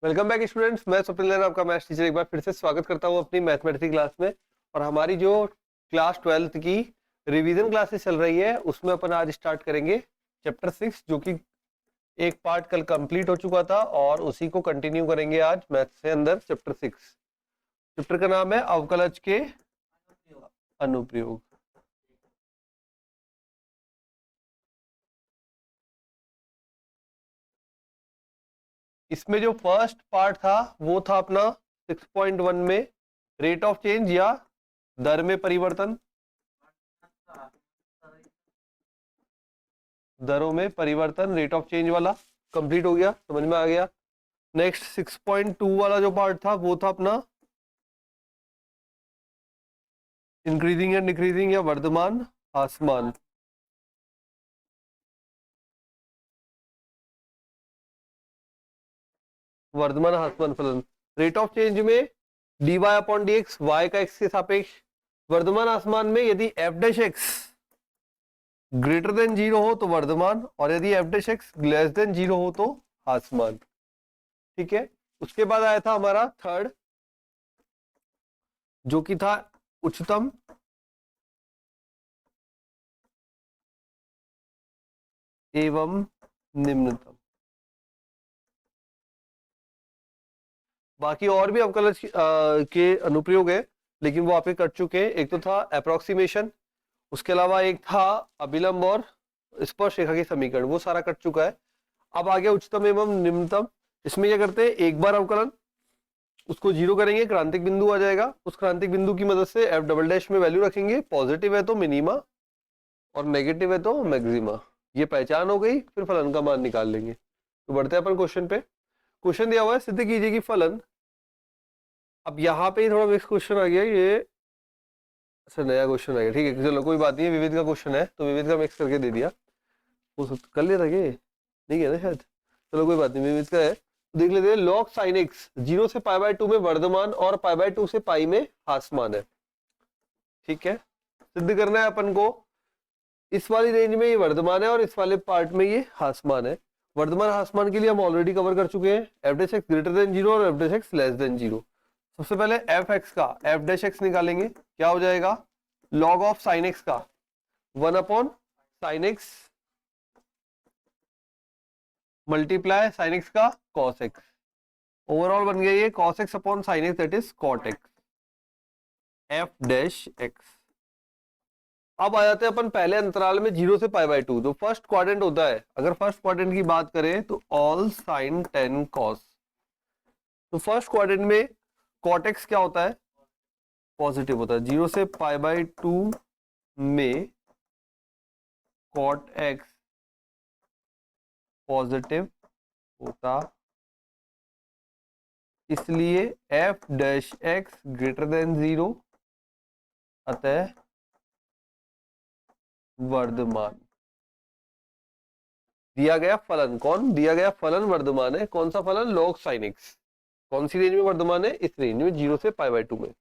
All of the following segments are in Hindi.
वेलकम बैक स्टूडेंट्स, मैं स्वप्निल लहरा, आपका मैथ्स टीचर एक बार फिर से स्वागत करता हूं अपनी मैथमेटिक्स क्लास में। और हमारी जो क्लास 12th की रिवीजन क्लासेस चल रही है उसमें अपन आज स्टार्ट करेंगे चैप्टर 6, जो कि एक पार्ट कल कंप्लीट हो चुका था और उसी को कंटिन्यू करेंगे आज मैथ से अंदर। चैप्टर 6 चैप्टर का नाम है अवकलज के अनुप्रयोग। इसमें जो फर्स्ट पार्ट था वो था अपना 6.1 में रेट ऑफ चेंज या दर में परिवर्तन, दरों में परिवर्तन, रेट ऑफ चेंज वाला कंप्लीट हो गया, समझ में आ गया। नेक्स्ट 6.2 वाला जो पार्ट था वो था अपना इंक्रीजिंग एंड डिक्रीजिंग या वर्धमान ह्रासमान। वर्धमान ह्रासमान फलन, रेट ऑफ चेंज में dy upon D X, Y का एक्स के सापेक्ष। वर्धमान ह्रासमान में यदि F dash x greater than zero हो तो वर्धमान, और यदि F dash x less than zero हो तो ह्रासमान। ठीक है, उसके बाद आया था हमारा थर्ड, जो कि था उच्चतम एवं निम्नतम। बाकी और भी अवकलज के अनुप्रयोग है, लेकिन वो आपके कट चुके हैं। एक तो था अप्रोक्सीमेशन, उसके अलावा एक था अभिलंब और स्पर्श रेखा के समीकरण, वो सारा कट चुका है। अब आ गया उच्चतम एवं निम्नतम। इसमें क्या करते हैं, एक बार अवकलन, उसको जीरो करेंगे, क्रांतिक बिंदु आ जाएगा। उस क्रांतिक बिंदु की मदद से एफ डबल डैश में वैल्यू रखेंगे, पॉजिटिव है तो मिनिमा और नेगेटिव है तो मैक्सिमा। ये पहचान हो गई, फिर फलन का मान निकाल लेंगे। तो बढ़ते हैं अपन क्वेश्चन पे। क्वेश्चन दिया हुआ है, सिद्ध कीजिए कि फलन, अब यहाँ पे ही थोड़ा मिक्स क्वेश्चन आ गया ये, अच्छा नया क्वेश्चन आ गया, ठीक है चलो कोई बात नहीं है। विविध का क्वेश्चन है तो विविध का मिक्स करके दे दिया, वो कर लिया था कि नहीं है ना शायद, चलो कोई बात नहीं, विविध का है। देख लेते हैं, log sin x 0 से पाई बाय 2 में वर्धमान और पाई बाय 2 से पाई में ह्रासमान है। ठीक है, सिद्ध करना है अपन को, इस वाली रेंज में ये वर्धमान है और इस वाले पार्ट में ये ह्रासमान है। वर्धमान ह्रासमान के लिए हम ऑलरेडी कवर कर चुके हैं, f dash x greater than zero और f dash x less than zero. सबसे पहले एफ एक्स का एफ डैश एक्स निकालेंगे, क्या हो जाएगा, लॉग ऑफ साइन एक्स का 1 upon sine X multiply sine X का कॉस एक्स। ओवरऑल बन गया ये cos X upon sine X, that is cot X, F dash X. अब आ जाते हैं अपन पहले अंतराल में 0 से पाई बाय 2, जो फर्स्ट क्वाड्रेंट होता है। अगर फर्स्ट क्वाड्रेंट की बात करें तो ऑल साइन 10 कॉस, तो फर्स्ट क्वाड्रेंट में कॉट एक्स क्या होता है, पॉजिटिव होता है। 0 से पाई बाय 2 में कॉट एक्स पॉजिटिव होता, इसलिए F dash x greater than zero, अतः वर्धमान। दिया गया फलन, कौन दिया गया फलन वर्धमान है, कौन सा फलन, लॉग साइन एक्स। कौन सी रेंज में वर्धमान है, इस रेंज में 0 से पाई बाय 2 में।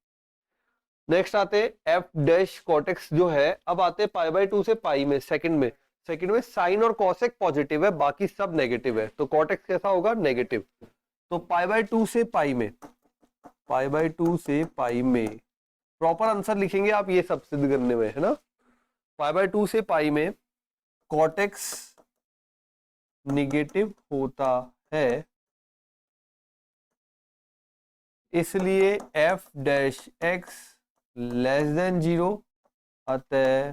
नेक्स्ट आते हैं एफ डैश कॉटेक्स जो है, अब आते हैं पाई बाय 2 से पाई में, सेकंड में साइन और कॉसेक पॉजिटिव है, बाकी सब नेगेटिव है, तो कॉटेक्स कैसा होगा, नेगेटिव। तो पाई बाय 2 से पाई में, पाई बाय 2 से पाई में प्रॉपर आंसर लिखेंगे आप ये सब सिद्ध करने में, है ना। पाई बाय 2 से पाई में कॉटेक्स निगेटिव होता है, इसलिए F dash x less than zero, अतः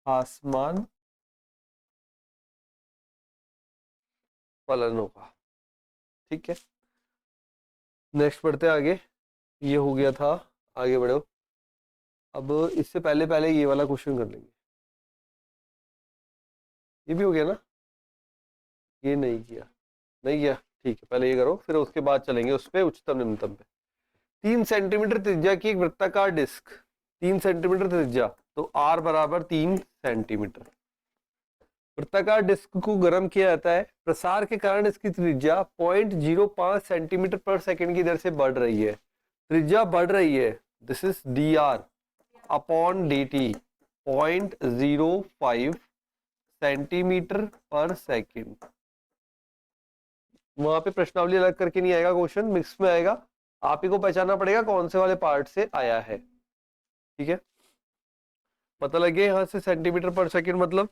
ह्रासमान फलन होगा। ठीक है, नेक्स्ट बढ़ते आगे, ये हो गया था, आगे बढ़ो। अब इससे पहले पहले ये वाला क्वेश्चन कर लेंगे, ये भी हो गया ना, ये नहीं किया, नहीं किया, ठीक है पहले ये करो, फिर उसके बाद चलेंगे उस पे उच्चतम निम्नतम पे। 3 सेंटीमीटर त्रिज्या की एक वृत्ताकार डिस्क, 3 सेंटीमीटर त्रिज्या, तो आर बराबर 3 सेंटीमीटर। वृत्ताकार डिस्क को गर्म किया जाता है, प्रसार के कारण इसकी त्रिज्या 0.05 सेंटीमीटर पर सेकंड की दर से बढ़ रही है। त्रिज्या बढ़ रही है, this is D r upon d T, 0.05 centimetre पर सेकंड। वहां पे प्रश्नावली अलग करके नहीं आएगा, क्वेश्चन मिक्स में आएगा, आप ही को पहचानना पड़ेगा कौन से वाले पार्ट से आया है। ठीक है, पता लगे यहाँ से सेंटीमीटर पर सेकंड मतलब।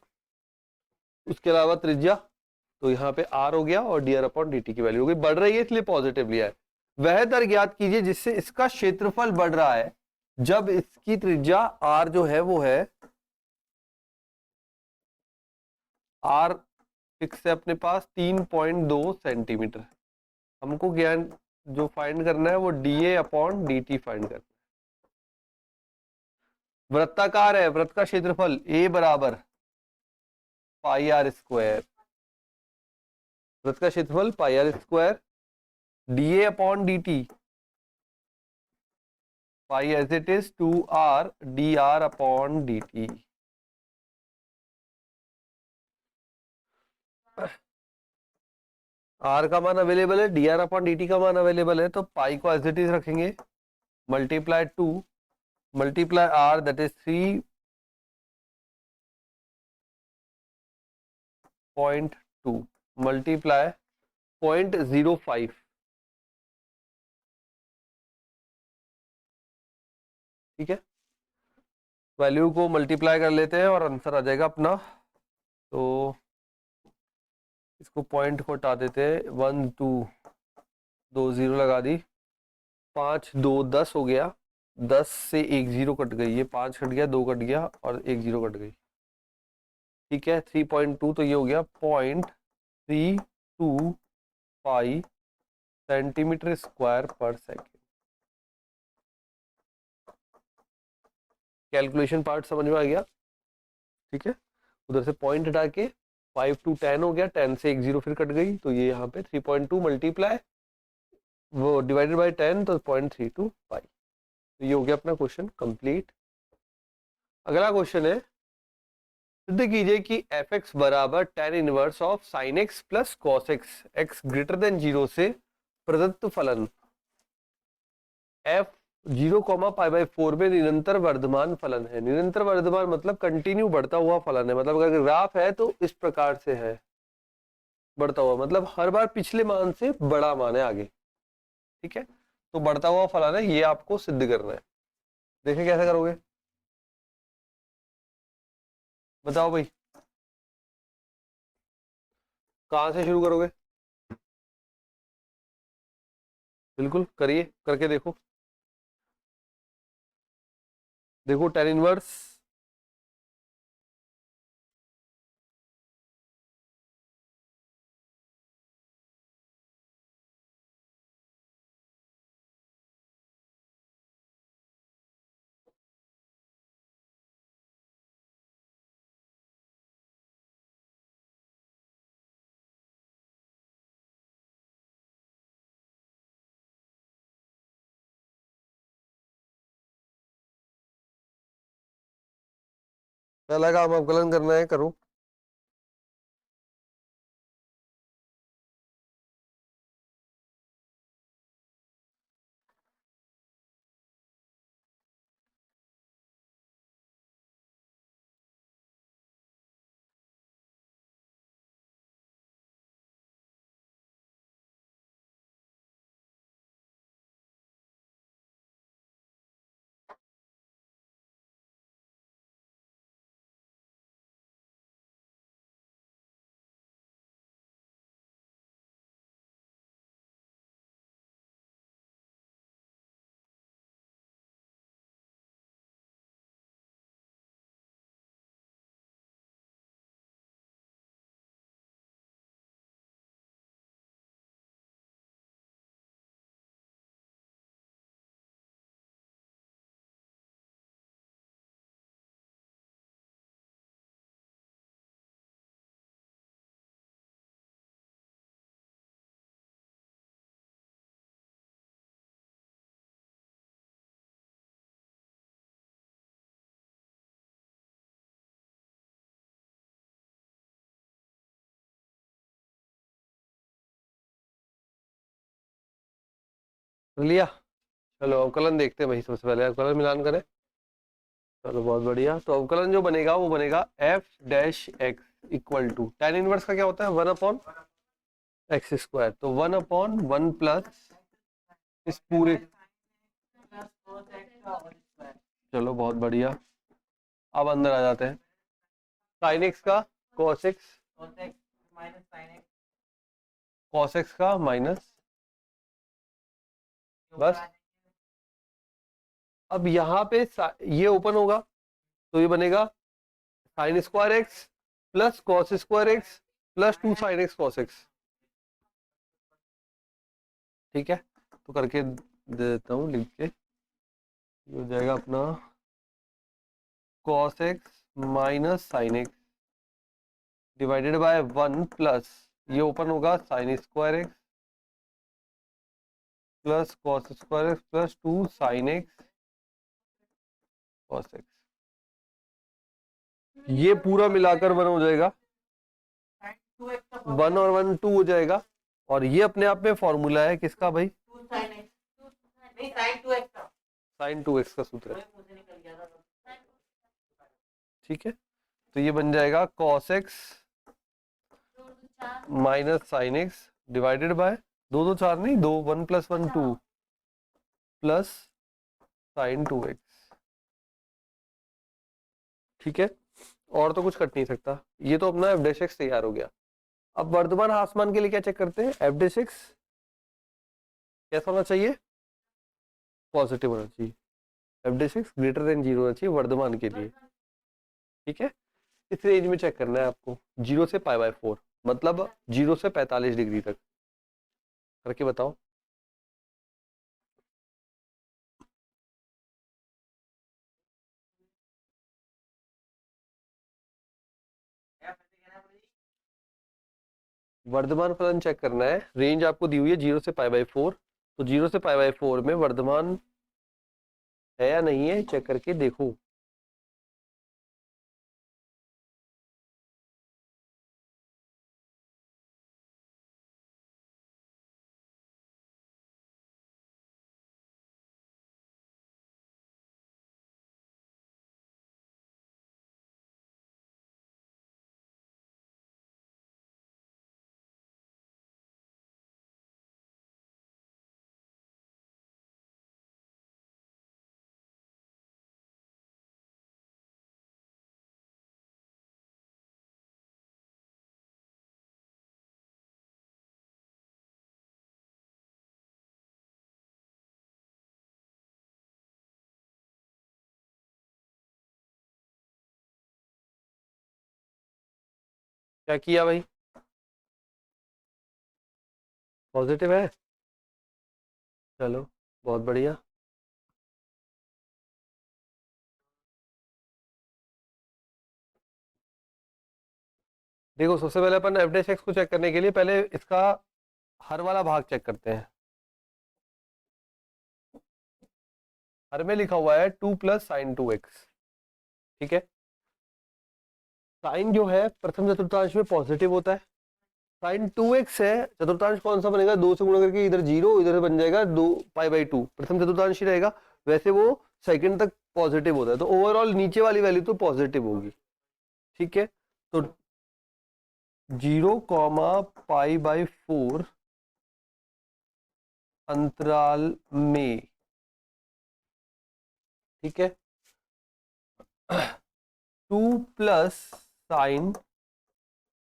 उसके अलावा त्रिज्या, तो यहाँ पे आर हो गया और D r upon d T की वैल्यू हो गई, बढ़ रही है इसलिए पॉजिटिव लिया है। वह दर ज्ञात कीजिए जिससे इसका क्षेत्रफल बढ़ रहा है जब इसकी त्रिज्या आर जो है वो है, आर फिक्स है अपने पास 3.2 सेंटीमीटर। हमको ज्ञान जो फाइंड करना है वो D a upon d T find करना है। वृत्ताकार है, वृत्त का क्षेत्रफल ए बराबर पाई आर स्क्वायर, वृत्त का क्षेत्रफल pi r square, d a upon d t pi as it is 2r d r upon d t. R का मान अवेलेबल है, d r upon d t का मान अवेलेबल है, तो पाई को एज इट इज रखेंगे, multiply 2 multiply r that is 3.2 multiply 0.05। ठीक है, वैल्यू को मल्टीप्लाई कर लेते हैं और आंसर आ जाएगा अपना। तो इसको पॉइंट को हटा देते हैं, 1 2 2 0 लगा दी, 5 2 10 हो गया, 10 से 1 0 कट गई, ये 5 कट गया, 2 कट गया और 1 0 कट गई। ठीक है, 3.2 तो ये हो गया 0.325 सेंटीमीटर स्क्वायर पर सेकेंड। कैलकुलेशन पार्ट समझ में आ गया। ठीक है, उधर से पॉइंट हटा के 5 to 10 हो गया, 10 से 1 0 फिर कट गई, तो ये यहाँ पे 3.2 मल्टीप्लाई वो डिवाइडेड बाय 10 तो 0.325। तो ये हो गया अपना क्वेश्चन कंप्लीट। अगला क्वेश्चन है, सिद्ध कीजिए कि एफ एक्स बराबर tan inverse of sine x plus cos x x greater than 0 से प्रदत्त फलन एफ 0,π/4 में निरंतर वर्धमान फलन है। निरंतर वर्धमान मतलब कंटिन्यू बढ़ता हुआ फलन है, मतलब अगर ग्राफ है तो इस प्रकार से है, बढ़ता हुआ मतलब हर बार पिछले मान से बड़ा मान है आगे। ठीक है, तो बढ़ता हुआ फलन है, ये आपको सिद्ध करना है। देखिए कैसे करोगे, बताओ भाई, कहां से शुरू करोगे? बिल्कुल करिए, करके देखो। देखो tan इनवर्स पहला काम अवकलन करना है, करो। लिया, चलो अवकलन देखते हैं भाई, सबसे पहले अवकलन मिलान करें। चलो बहुत बढ़िया, तो अवकलन जो बनेगा वो बनेगा F dash X equal to tan inverse का क्या होता है 1/, एक्स स्क्वायर, तो 1/1 प्लस इस पूरे, चलो बहुत बढ़िया। अब अंदर आ जाते हैं, साइन एक्स का कॉस एक्स, कॉस एक्स का माइनस, बस। अब यहाँ पे ये ओपन होगा तो ये बनेगा sine square x plus cos square x plus 2 sine x cos x. ठीक है, तो करके दे देता हूँ लिख के, ये हो जाएगा अपना cos x minus sine x divided by 1 plus, ये ओपन होगा sine square x plus cos square x plus 2 sine x cos x. ये पूरा मिलाकर 1 हो जाएगा, 1 और 1 2 हो जाएगा। और ये अपने आप में फॉर्मूला है किसका भाई, साइन 2x का सूत्र है। ठीक है, तो ये बन जाएगा cos x minus sine x divided by 2 2 4 नहीं 2 1 प्लस 1 2 प्लस साइन 2x। ठीक है, और तो कुछ कट नहीं सकता। ये तो अपना एफ डैश एक्स तैयार हो गया। अब वर्धमान आसमान के लिए क्या चेक करते हैं, एफ डैश एक्स कैसा होना चाहिए, पॉजिटिव होना चाहिए। F dash x greater than 0 होना चाहिए वर्धमान के लिए। ठीक है, इस रेंज में चेक करना है आपको, 0 से π/4, मतलब 0 से 45 डिग्री तक। करके बताओ। वर्धमान फलन चेक करना है, रेंज आपको दी हुई है 0 से π/4, तो 0 से π/4 में वर्धमान है या नहीं है चेक करके देखो। क्या किया भाई, पॉजिटिव है, चलो बहुत बढ़िया। देखो सबसे पहले अपन एफ डैश एक्स को चेक करने के लिए पहले इसका हर वाला भाग चेक करते हैं। हर में लिखा हुआ है 2 प्लस साइन 2x। ठीक है, साइन जो है प्रथम चतुर्थांश में पॉजिटिव होता है, साइन 2x है, चतुर्थांश कौन सा बनेगा, 2 से गुणा करके इधर 0 इधर बन जाएगा 2 π/2, प्रथम चतुर्थांश ही रहेगा। वैसे वो सेकंड तक पॉजिटिव होता है, तो ओवरऑल नीचे वाली वैल्यू तो पॉजिटिव होगी। ठीक है, तो 0, π/4 अंतराल में। ठीक है, 2 प्लस साइन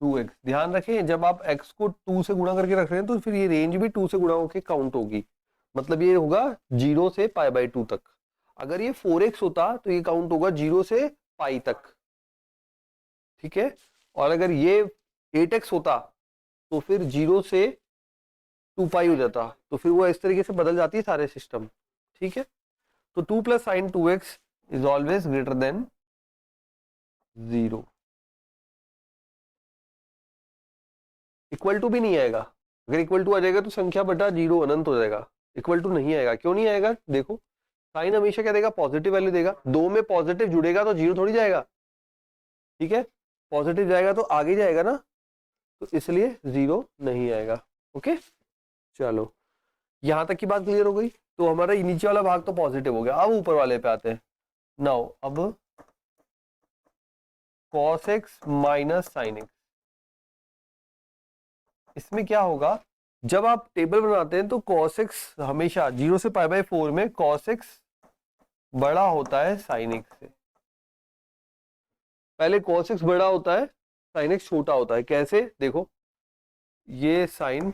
2x, ध्यान रखें जब आप x को 2 से गुणा करके रख रहे हैं तो फिर ये रेंज भी 2 से गुणा होकर काउंट होगी, मतलब ये होगा 0 से π/2 तक। अगर ये 4x होता तो ये काउंट होगा 0 से पाई तक। ठीक है, और अगर ये 8x होता तो फिर 0 से 2 पाई हो जाता, तो फिर वो इस तरीके से बदल जाती है सारे सिस्टम। ठीक है, तो 2 plus sine 2x is always greater than 0। Equal to भी नहीं आएगा, अगर इक्वल टू आ जाएगा तो संख्या बटा 0 अनंत हो जाएगा। इक्वल टू नहीं आएगा, क्यों नहीं आएगा, देखो साइन हमेशा क्या देगा, पॉजिटिव वैल्यू देगा। 2 में पॉजिटिव जुड़ेगा तो 0 थोड़ी जाएगा। ठीक है, पॉजिटिव जाएगा तो आगे जाएगा ना, तो इसलिए 0 नहीं आएगा। ओके, चलो यहां तक की बात क्लियर हो गई। तो हमारा नीचे वाला भाग तो पॉजिटिव हो गया। अब ऊपर वाले पे आते हैं। नाउ अब cos x minus sine x, इसमें क्या होगा, जब आप टेबल बनाते हैं तो cos x हमेशा 0 से π/4 में cos x बड़ा होता है sin x से। पहले cos x बड़ा होता है, sin x छोटा होता है। कैसे, देखो ये sin,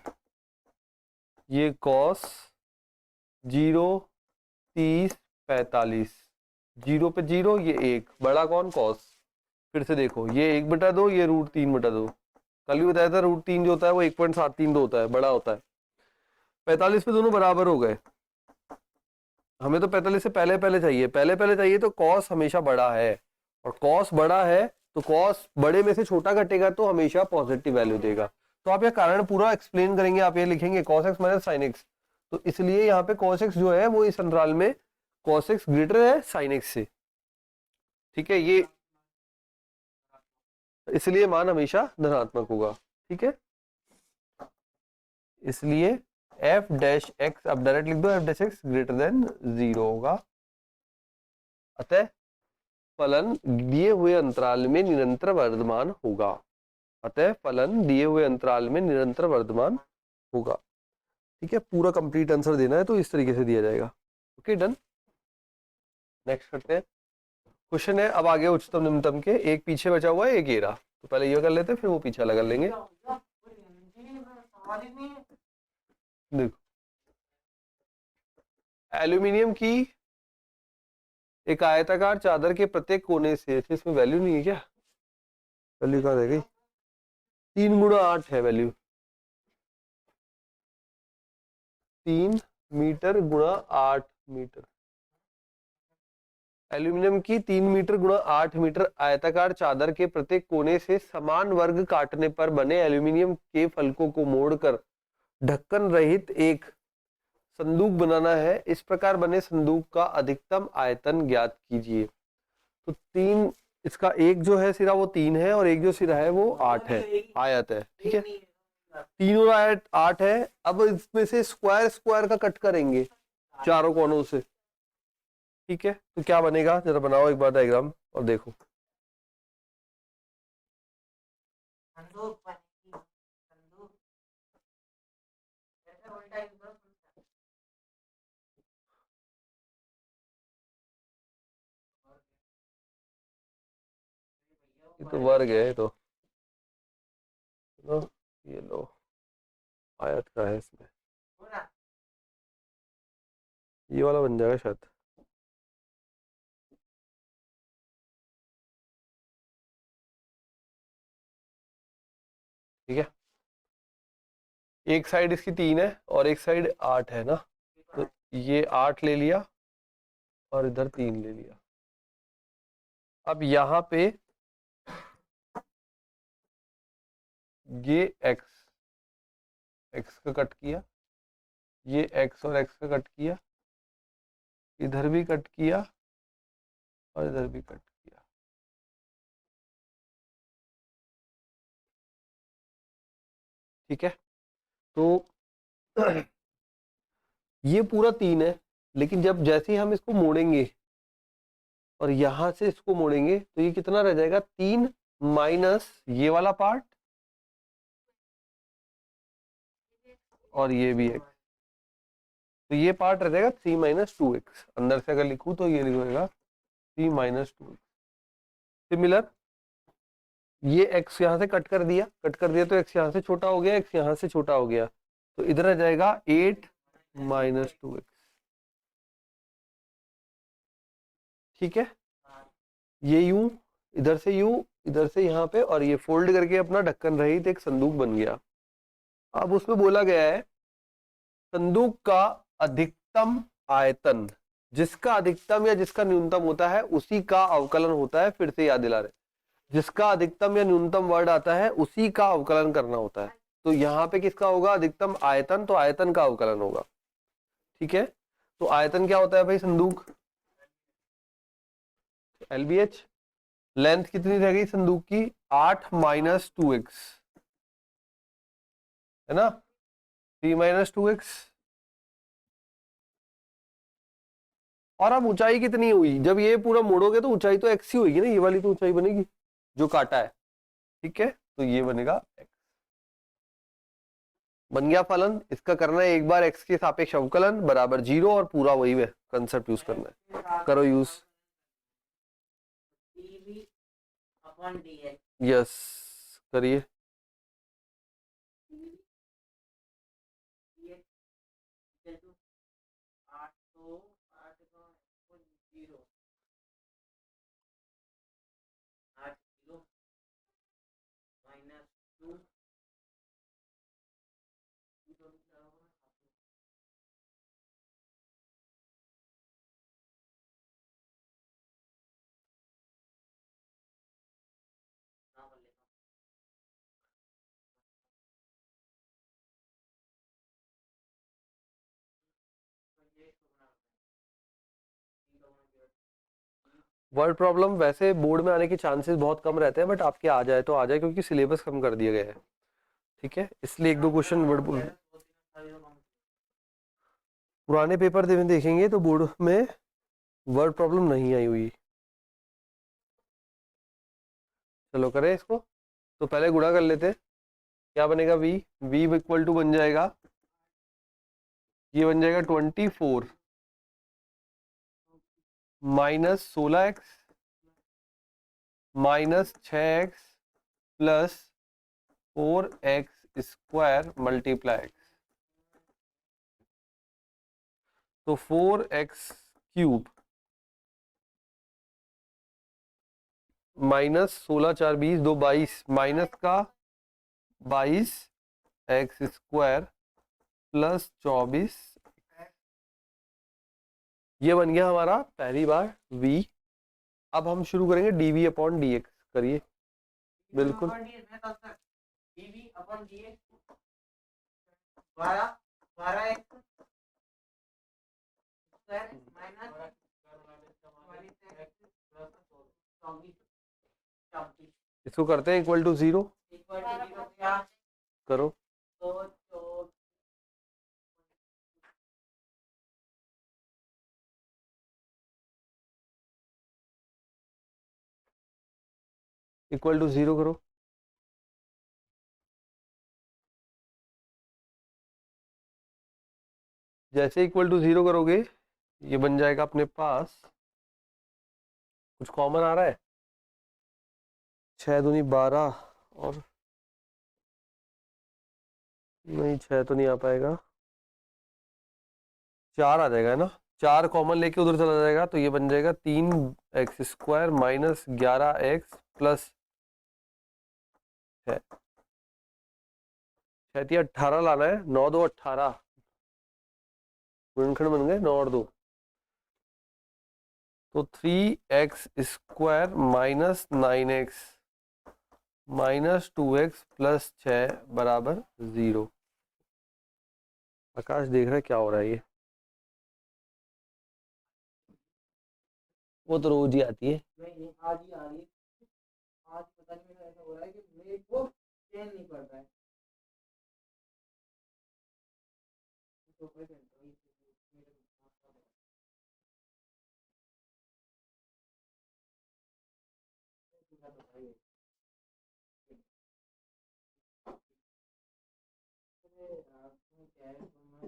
ये cos, 0, 30, 45, 0 पे 0, ये 1, बड़ा कौन, cos। फिर से देखो, ये 1/2, ये √3/2। कल भी बताया था √3 जो होता है वो 1.732 होता है, बड़ा होता है। 45 पे दोनों बराबर हो गए। हमें तो 45 से पहले पहले चाहिए, पहले पहले चाहिए, तो cos हमेशा बड़ा है, और cos बड़ा है तो cos बड़े में से छोटा घटेगा तो हमेशा पॉजिटिव वैल्यू देगा। तो आप यह कारण पूरा एक्सप्लेन करेंगे, आप ये लिखेंगे cos x - sin x। तो इसलिए यहाँ पे cos x जो है वो इस अंतराल में cos x ग्रेटर है sin x से, ठीक है। ये इसलिए मान हमेशा धनात्मक होगा, ठीक है। इसलिए f डैश x, अब डायरेक्ट लिख दो, f dash x greater than 0 होगा। अतः फलन दिए हुए अंतराल में निरंतर वर्धमान होगा। अतः फलन दिए हुए अंतराल में निरंतर वर्धमान होगा, ठीक है। पूरा कंप्लीट आंसर देना है तो इस तरीके से दिया जाएगा। Okay, done. नेक्स्ट करते हैं। क्वेश्चन है अब आगे उच्चतम निम्नतम के, एक पीछे बचा हुआ है, एक ये रहा। तो पहले ये कर लेते हैं, फिर वो पीछे लगा लेंगे। देखो, एल्यूमिनियम की एक आयताकार चादर के प्रत्येक कोने से, इसमें वैल्यू नहीं है क्या, वैल्यू कहाँ रह गई, 3 × 8 है वैल्यू, 3 मीटर गुणा 8 मीटर। एल्यूमिनियम की 3 मीटर गुणा 8 मीटर आयताकार चादर के प्रत्येक कोने से समान वर्ग काटने पर बने एल्यूमिनियम के फलकों को मोड़कर ढक्कन रहित एक संदूक बनाना है। इस प्रकार बने संदूक का अधिकतम आयतन ज्ञात कीजिए। तो 3, इसका एक जो है सिरा वो 3 है, और एक जो सिरा है वो 8 है, आयत है, ठीक है। 3 और 8 है। अब इसमें से स्क्वायर स्क्वायर का कट करेंगे चारों कोनों से, ठीक है। तो क्या बनेगा, जरा बनाओ एक बार डायग्राम और देखो। ये तो वर्ग है, तो ये लो, आयत का है, इसमें ये वाला बन जाएगा शायद। ठीक है, एक साइड इसकी 3 है और एक साइड 8 है ना, तो ये 8 ले लिया और इधर 3 ले लिया। अब यहाँ पे ये x का कट किया, ये x और x का कट किया, इधर भी कट किया और इधर भी कट किया। ठीक है, तो ये पूरा 3 है, लेकिन जब जैसे ही हम इसको मोड़ेंगे और यहां से इसको मोड़ेंगे तो ये कितना रह जाएगा, 3 माइनस ये वाला पार्ट और ये भी x, तो ये पार्ट रह जाएगा 3 - 2x। अंदर से अगर लिखूं तो ये लिखूंगा 3 - 2x। सिमिलर, ये x यहाँ से कट कर दिया, तो x यहाँ से छोटा हो गया, x यहाँ से छोटा हो गया, तो इधर आ जाएगा 8 - 2x। ठीक है, ये यूं, इधर से यूं, इधर से यहाँ पे, और ये फोल्ड करके अपना ढक्कन रहित एक संदूक बन गया। अब उसमें बोला गया है संदूक का अधिकतम आयतन, जिसका अधिकतम या जिसका न्यूनतम होता है उसी का अवकलन होता है। फिर से याद दिला रहे, जिसका अधिकतम या न्यूनतम वर्ड आता है उसी का अवकलन करना होता है। तो यहाँ पे किसका होगा, अधिकतम आयतन, तो आयतन का अवकलन होगा। ठीक है, तो आयतन क्या होता है भाई, संदूक LBH। लेंथ कितनी रह गई संदूक की, 8 - 2x, है ना, 3 - 2x। और अब ऊंचाई कितनी हुई, जब ये पूरा मोड़ोगे तो ऊंचाई तो x ही होगी ना, ये वाली तो ऊंचाई बनेगी जो काटा है। ठीक है, तो ये बनेगा x। बन गया फलन। इसका करना है एक बार x के सापेक्ष अवकलन बराबर 0 और पूरा वही है कंसेप्ट यूज करना है। करो यूज। यस करिए। वर्ड प्रॉब्लम वैसे बोर्ड में आने के चांसेस बहुत कम रहते हैं, बट आपके आ जाए तो आ जाए क्योंकि सिलेबस कम कर दिया गया है। ठीक है, इसलिए एक दो क्वेश्चन वर्ड पुराने पेपर में देखेंगे तो बोर्ड में वर्ड प्रॉब्लम नहीं आई हुई। चलो करें इसको। तो पहले गुणा कर लेते हैं। क्या बनेगा v इक्वल टू बन जाएगा, ये बन जाएगा 24 minus 16x minus 6x plus 4x square multiply x। तो 4x क्यूब माइनस 16 4 20 2 22 माइनस का 22 एक्स स्क्वायर प्लस 24। ये बन गया हमारा पहली बार v। अब हम शुरू करेंगे dv अपॉन dx। करिए। बिल्कुल इसको करते हैं इक्वल टू 0। करो। इक्वल टू 0 करो। जैसे इक्वल टू 0 करोगे ये बन जाएगा अपने पास, कुछ कॉमन आ रहा है, 6 दूनी 12 और नहीं 6 तो नहीं आ पाएगा, 4 आ जाएगा है ना। 4 कॉमन लेके उधर चला जाएगा तो ये बन जाएगा 3x square minus 11x plus 18 लाना है। 9 2 18 गुणनखंड बन गए 9 और 2। तो 3x square minus 9x minus 2x plus 6 बराबर 0। आकाश देख रहा है क्या हो रहा है ये, वो तो रोज ही आती है। आज ही आ रही है। आज पता नहीं मेरा ऐसा हो रहा है कि मेरे को चैन नहीं पड़ रहा है। तो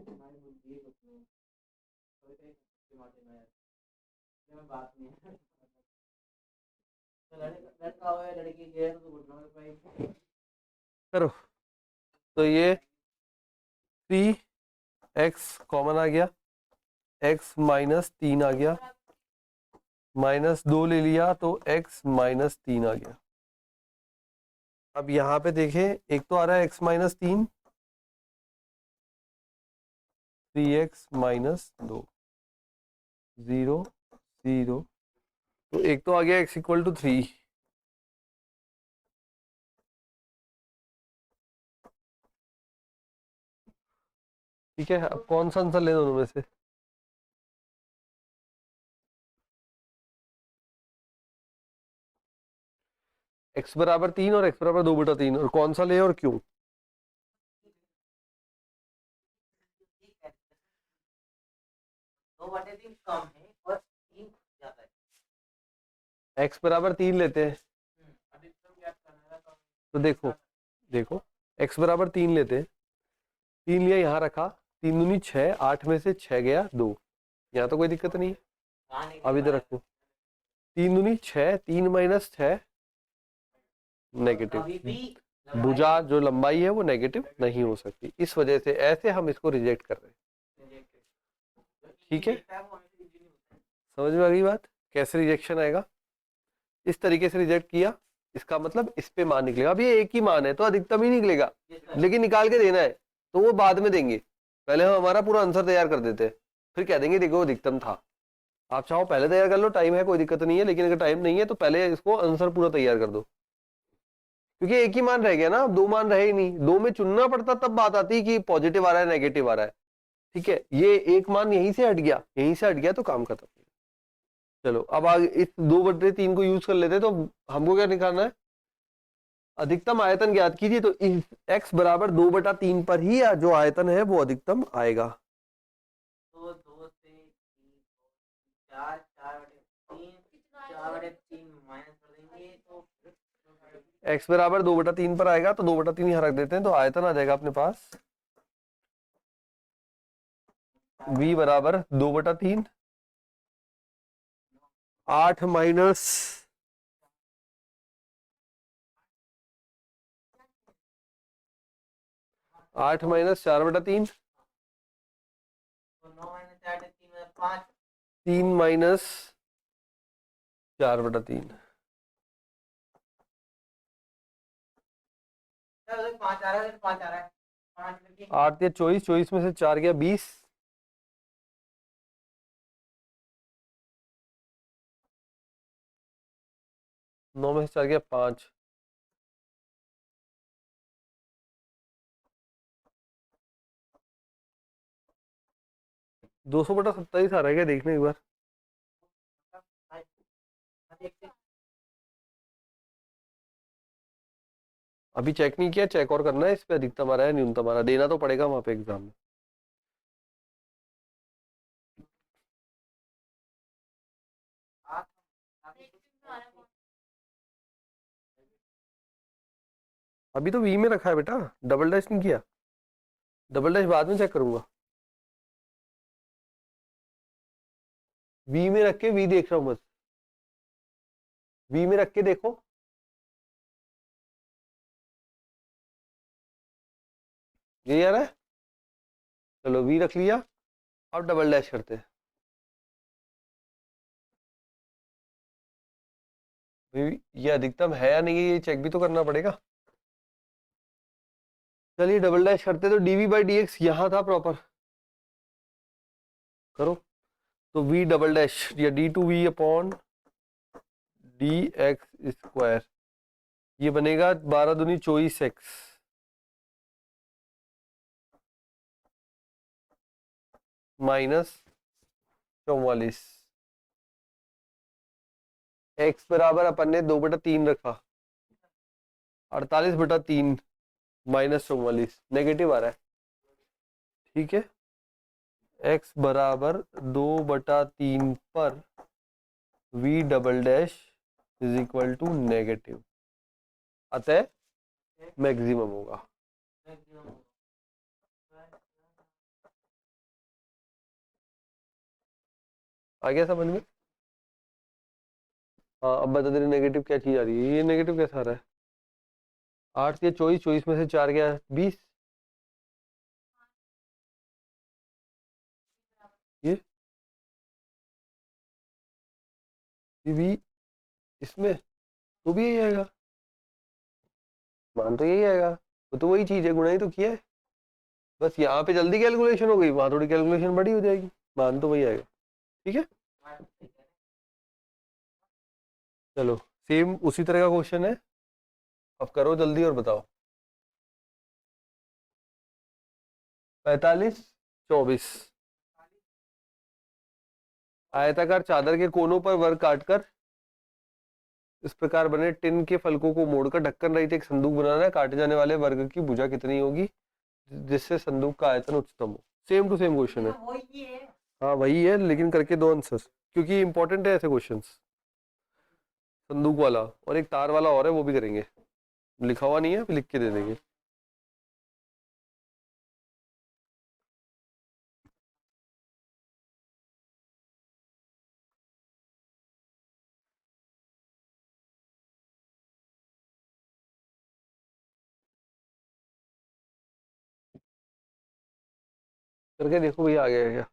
तुम्हारी बुद्धि है कुछ नहीं, बात नहीं है। लड़का हो या लड़की है तो बोल रहा हूँ भाई। करो। तो ये 3x कॉमन आ गया, x माइनस 3 आ गया, माइनस 2 ले लिया तो x माइनस 3 आ गया। अब यहाँ पे देखें, एक तो आ रहा है x माइनस 3, 3x माइनस 2 0 0। तो एक तो आ गया x इक्वल टू 3। ठीक है, अब कौन सा आंसर ले दोनों में से? x बराबर 3 और x बराबर 2/3, और कौन सा ले और क्यों? कम है और 3 ज्यादा है। x बराबर 3 लेते हैं। तो देखो x बराबर 3 लेते हैं 3 लिया, यहाँ रखा, 3 दूनी 6, 8 में से 6 गया 2, यहाँ तो कोई दिक्कत नहीं है। अब इधर रखो, 3 दूनी 6, 3 माइनस 6 नेगेटिव। भुजा जो लंबाई है वो नेगेटिव नहीं हो सकती, इस वजह से ऐसे हम इसको रिजेक्ट कर रहे हैं। ठीक है, समझ में आ गई बात कैसे रिजेक्शन आएगा? इस तरीके से रिजेक्ट किया, इसका मतलब इस पे मान निकलेगा। अब ये एक ही मान है तो अधिकतम ही निकलेगा, लेकिन निकाल के देना है तो वो बाद में देंगे, पहले हम हमारा पूरा आंसर तैयार कर देते हैं, फिर कह देंगे देखो अधिकतम था। आप चाहो पहले तैयार कर लो, टाइम है कोई दिक्कत नहीं है, लेकिन अगर टाइम नहीं है तो पहले इसको आंसर पूरा तैयार कर दो, क्योंकि एक ही मान रह गया ना, 2 मान रहे ही नहीं। 2 में चुनना पड़ता तब बात आती कि पॉजिटिव आ रहा है नेगेटिव आ रहा है। ठीक है, ये एक मान यहीं से हट गया, यहीं से हट गया तो काम खत्म। चलो अब आगे इस 2/3 को यूज कर लेते हैं। तो हमको क्या निकालना है? अधिकतम आयतन ज्ञात कीजिए। तो इस x बराबर 2/3 पर ही जो आयतन है वो अधिकतम आएगा। 2 2 से 3 4 4/3 माइनस कर देंगे तो x बराबर 2/3 पर आएगा, तो 2/3 यहाँ रख देते हैं, तो आयतन आ जाएगा अपने पास v बराबर 2/3, 8 माइनस 4/3, 9 माइनस 4 3 में 5 3 माइनस 4/3, 5 आ रहा है, 5 आ रहा है, 5 करके 8 या 24, 24 में से 4 गया 20, 9 में से 4 गया 5, 200/27 आ रहा है क्या? देखने एक बार। अभी चेक नहीं किया, चेक और करना है इस पे अधिकतम आ रहा है न्यूनतम आ रहा है, देना तो पड़ेगा वहां पे एग्जाम में। अभी तो वी में रखा है बेटा, डबल डैश नहीं किया, डबल डैश बाद में चेक करूंगा। वी में रख के वी देख रहा हूं बस, वी में रख के देखो, ये आ रहा है। चलो वी रख लिया, अब डबल डैश करते हैं। ये अधिकतम है या नहीं है ये चेक भी तो करना पड़ेगा। चलिए डबल डैश करते, तो dv/dx यहाँ था प्रॉपर, करो। तो v डबल डैश या d2v अपॉन dx², ये बनेगा 12 दूनी 24x माइनस 44। x बराबर अपन ने 2/3 रखा, 48/3 माइनस 44 नेगेटिव आ रहा है। ठीक है, x बराबर 2/3 पर v double dash is equal to negative, अतः मैक्सिमम होगा। आ गया समझ में? हाँ अब बता दे नेगेटिव क्या चीज आ रही है, ये नेगेटिव कैसा आ रहा है? 8 या 24, 24 में से 4 गया 20, ये भी इसमें तो भी यही आएगा, मान तो यही आएगा, वो तो वही चीज है, गुणा ही तो किया है, बस यहाँ पे जल्दी कैलकुलेशन हो गई, वहां थोड़ी कैलकुलेशन बड़ी हो जाएगी, मान तो वही आएगा। ठीक है, चलो सेम उसी तरह का क्वेश्चन है, अब करो जल्दी और बताओ। 45 24, आयताकार चादर के कोनों पर वर्ग काटकर इस प्रकार बने टिन के फलकों को मोड़कर ढक्कन रहित एक संदूक बनाना है। काटे जाने वाले वर्ग की भुजा कितनी होगी जिससे संदूक का आयतन उच्चतम हो? सेम टू सेम क्वेश्चन है। हाँ वही है, लेकिन करके दो आंसर, क्योंकि इंपॉर्टेंट है ऐसे क्वेश्चंस। संदूक वाला और एक तार वाला और है, वो भी करेंगे, लिखा हुआ नहीं है, लिख के दे देंगे। करके देखो भैया आ गया क्या।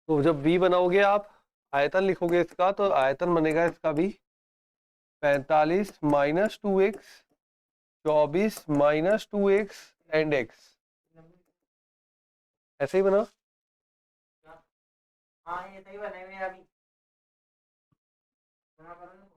तो जब v बनाओगे आप, आयतन लिखोगे इसका, तो आयतन बनेगा इसका भी 45 minus 2x, 24 minus 2x and x। ऐसे ही बना। हाँ ये सही बना है मेरा भी। बना करो ना।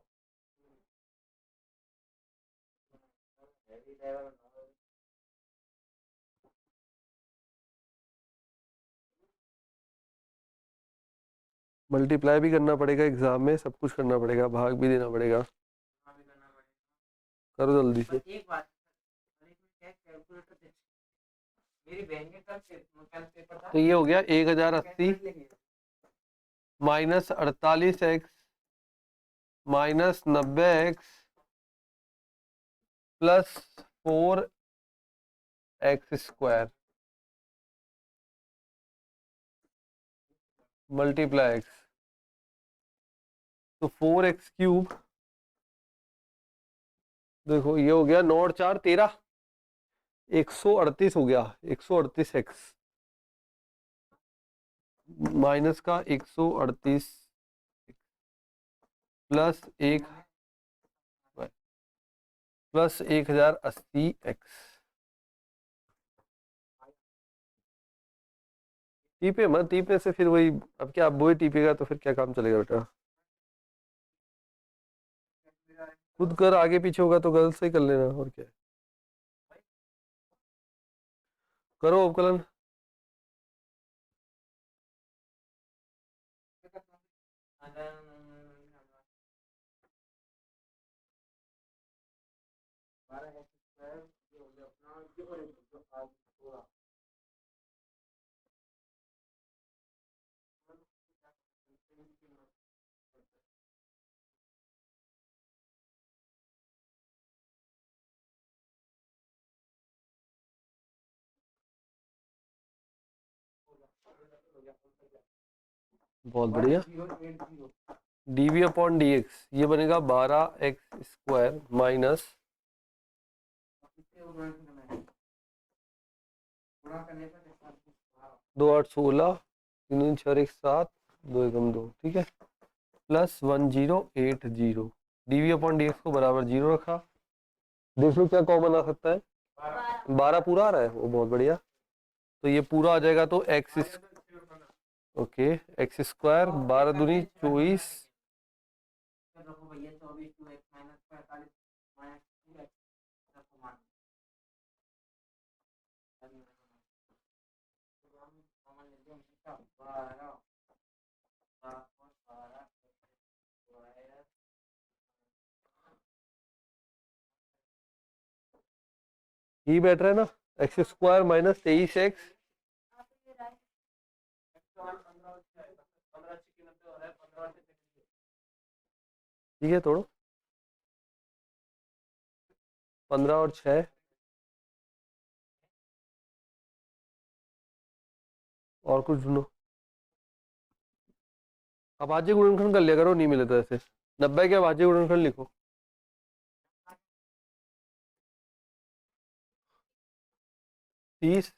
मल्टीप्लाई भी करना पड़ेगा एग्जाम में, सब कुछ करना पड़ेगा, भाग भी देना पड़ेगा। हाँ, भी करना पड़ेगा। करो जल्दी से। बस एक बात, अरे इसमें क्या कैलकुलेटर दे, मेरी बहन के कल पेपर था। तो ये हो गया 1080 minus 48x minus 90x plus 4x² multiply x, तो 4x³ देखो ये हो गया 9 और 4 13, 138 हो गया, 138x माइनस का 138 प्लस 1 प्लस 1080x। टीपे मत, टीपे से फिर वही, अब क्या अब वही टीपेगा तो फिर क्या काम चलेगा बेटा। खुद कर, आगे पीछे होगा तो गलत से ही कर लेना, और क्या है। करो अवकलन। बहुत बढ़िया। dv/dx ये बनेगा 12x² माइनस 2 8 16 3 6 1 7 2 1 2, ठीक है, प्लस 1080। dv/dx को बराबर 0 रखा। देख लो क्या कॉमन आ सकता है। 12 पूरा आ रहा है, वो बहुत बढ़िया। तो ये पूरा आ जाएगा, तो x, ओके, x², 12 दूनी 24 रखो भैया 24 2x माइनस 45 माइनस 2x रखो मान। कॉमन ले लो हमेशा 12 ही बैठ रहा है ना, x² माइनस 23x, ठीक है, तोड़ो 15 और 6 और कुछ ढूंढो। अभाज्य गुणनखंड कर लिया करो, नहीं मिले तो ऐसे 90 के अभाज्य गुणनखंड लिखो। 30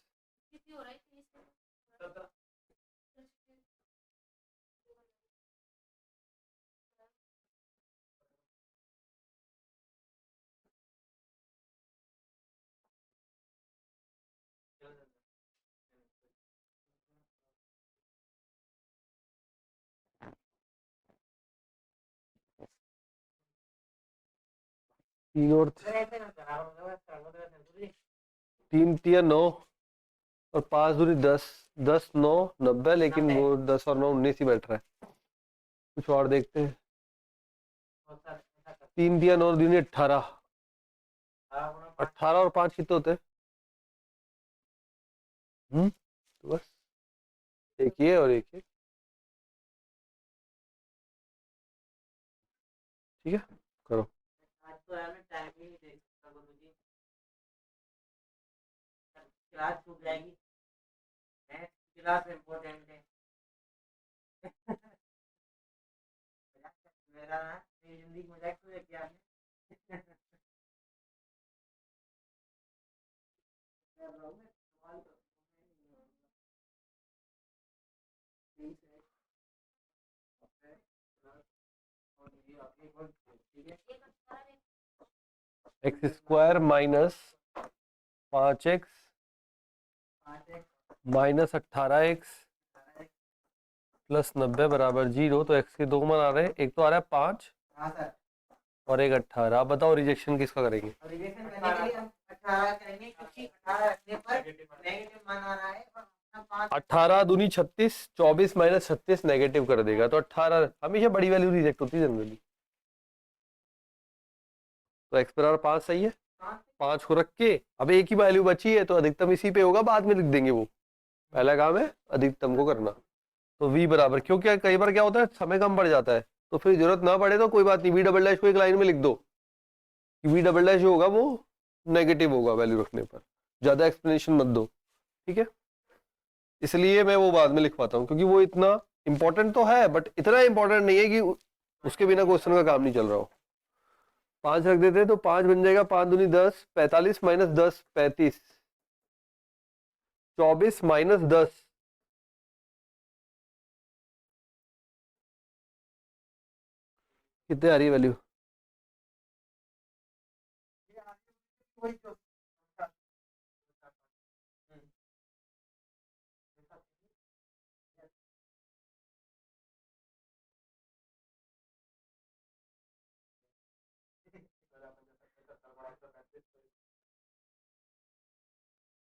3 और अगर ऐसे ना करा मतलब ऐसा मतलब ऐसा 3 3 9 और 5 दूनी 10, 10 9 90, लेकिन 90। वो 10 और 9 19 ही बैठ रहा है। कुछ और देखते हैं। और सर ऐसा कर 3 दिया 9 दूनी 18, 5 18 और 5 कितने होते हैं? तो बस एक ये और एक ये, ठीक है, करो। आज तो यार मैं टाइम ही नहीं देख सकता गुरुजी, क्लास छूट जाएगी। मैं क्लास इम्पोर्टेंट है। मेरा ना मेरी जिंदगी मजाक तो है क्या है। कर रहा हूँ मैं सवाल कर रहा हूँ। ठीक है और ये आपके को ठीक है x square minus 5x 5x minus 18x plus 90 बराबर 0। तो x के दो मान आ रहे हैं, एक तो आ रहा है 5 हाँ सर। और एक 18। आप बताओ रिजेक्शन किसका करेंगे? और रिजेक्शन करने के लिए हम 18 करेंगे क्योंकि 18 रखने पर नेगेटिव मान आ रहा है और अपना 5 18 दूनी 36, 24 माइनस 36 नेगेटिव कर देगा। तो 18 हमेशा बड़ी वैल्यू रिजेक्ट होती है जनरली। तो x बराबर 5 सही है। 5 को रख के अब एक ही वैल्यू बची है, तो अधिकतम इसी पे होगा, बाद में लिख देंगे। वो पहला काम है अधिकतम को करना। तो v बराबर, क्योंकि कई बार क्या होता है समय कम पड़ जाता है, तो फिर जरूरत ना पड़े तो कोई बात नहीं, v डबल डैश को एक लाइन में लिख दो कि v डबल डैश जो होगा वो नेगेटिव होगा वैल्यू रखने पर, ज्यादा एक्सप्लेनेशन मत दो, ठीक है। इसलिए मैं वो बाद में लिखवाता हूँ, क्योंकि वो इतना इंपॉर्टेंट तो है बट इतना इंपॉर्टेंट नहीं है कि उसके बिना क्वेश्चन का काम नहीं चल रहा हो। 5 रख देते हैं तो 5 बन जाएगा, 5 दूनी 10, 45 माइनस 10 35, 24 माइनस 10 कितने आ रही है वैल्यू? वही तो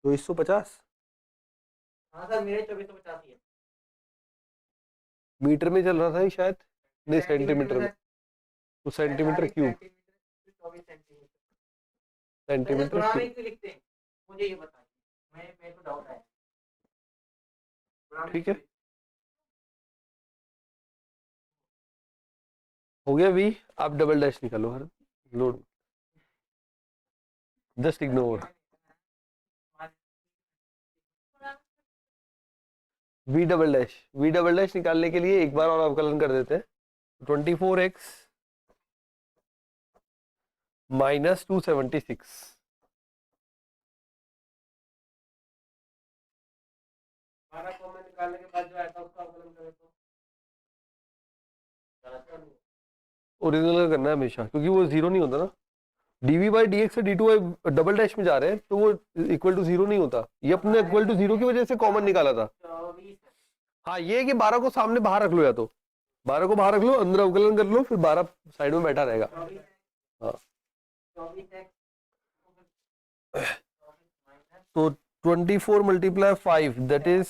250 हाँ सर मेरे 2450 ही है। मीटर में चल रहा था ये शायद, नहीं सेंटीमीटर सेंटीमीटर में। में तो सेंटीमीटर 45 क्यूब, सेंटीमीटर 24 सेंटीमीटर। वैसे सेंटीमीटर गुणा क्यूब। में क्यों लिखते हैं मुझे ये बताइए, मैं मेरे को डाउट है गुणा में ठीक क्यों है, हो गया v। आप डबल डैश निकालो, हर load just ignore v double dash. v double dash निकालने के लिए एक बार और अवकलन कर देते हैं। 24x माइनस 276, हमारा कॉमन निकालने के बाद जो आया था उसका अवकलन करें तो ओरिजिनल का करना है हमेशा, क्योंकि वो जीरो नहीं होता ना। dv बाई डी एक्स से डी टू डबल डैश में जा रहे हैं तो वो इक्वल टू जीरो नहीं होता। ये अपने इक्वल टू जीरो की वजह से कॉमन निकाला था। 24 हाँ, ये है कि 12 को सामने बाहर रख लो, या तो 12 को बाहर रख लो, अंदर अवकलन कर लो, फिर 12 साइड में बैठा रहेगा। 24 हाँ, 24x तो 24 मल्टीप्लाई 5 दैट इज,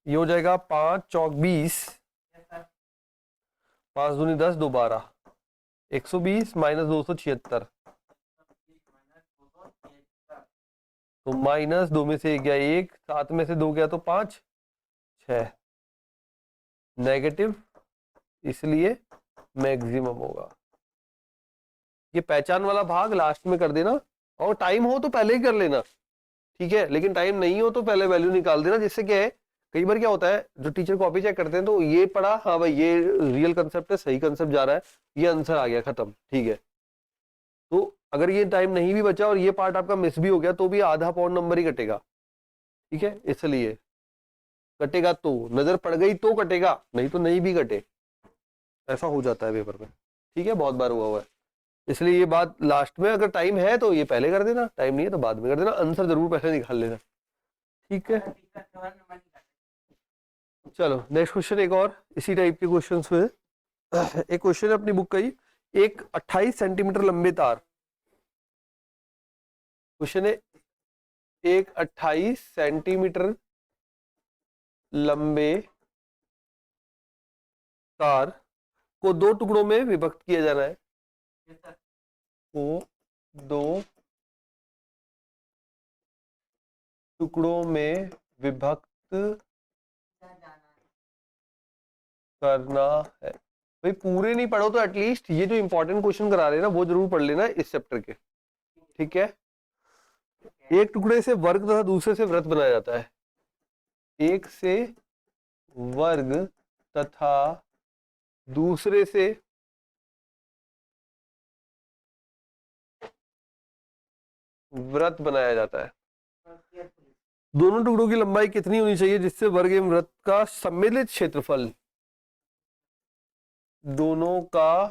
ये हो जाएगा 5 चौक 20, 5 दूनी 10 2 12, 120 माइनस 276। तो माइनस 2 में से 1 गया 1, 7 में से 2 गया तो 5 6 नेगेटिव, इसलिए मैक्सिमम होगा। ये पहचान वाला भाग लास्ट में कर देना, और टाइम हो तो पहले ही कर लेना, ठीक है। लेकिन टाइम नहीं हो तो पहले वैल्यू निकाल देना, जिससे क्या है कई बार क्या होता है जो टीचर कॉपी चेक करते हैं तो ये पढ़ा, हाँ भाई ये रियल कंसेप्ट है, सही कंसेप्ट जा रहा है, ये आंसर आ गया, खत्म, ठीक है। तो अगर ये टाइम नहीं भी बचा और ये पार्ट आपका मिस भी हो गया तो भी आधा पौन नंबर ही कटेगा, ठीक है। इसलिए कटेगा तो नजर पड़ गई तो कटेगा, नहीं तो नहीं भी कटे, ऐसा हो जाता है पेपर में, ठीक है, बहुत बार हुआ है। इसलिए ये बात लास्ट में, अगर टाइम है तो ये पहले कर देना, टाइम नहीं है तो बाद में कर देना, आंसर जरूर पहले निकाल लेना, ठीक है। चलो नेक्स्ट क्वेश्चन, एक और इसी टाइप के क्वेश्चंस में। एक क्वेश्चन है अपनी बुक का ही, एक 28 सेंटीमीटर लंबे तार क्वेश्चन है एक 28 सेंटीमीटर लंबे तार को दो टुकड़ों में विभक्त किया जाना है, को दो टुकड़ों में विभक्त करना है। भाई पूरे नहीं पढ़ो तो एटलीस्ट ये जो इंपॉर्टेंट क्वेश्चन करा रहे हैं ना वो जरूर पढ़ लेना इस चैप्टर के, ठीक है। एक टुकड़े से वर्ग तथा दूसरे से वृत्त बनाया जाता है। एक से वर्ग तथा दूसरे से वृत्त बनाया जाता है। दोनों टुकड़ों की लंबाई कितनी होनी चाहिए जिससे वर्ग एवं वृत्त का सम्मिलित क्षेत्रफल दोनों का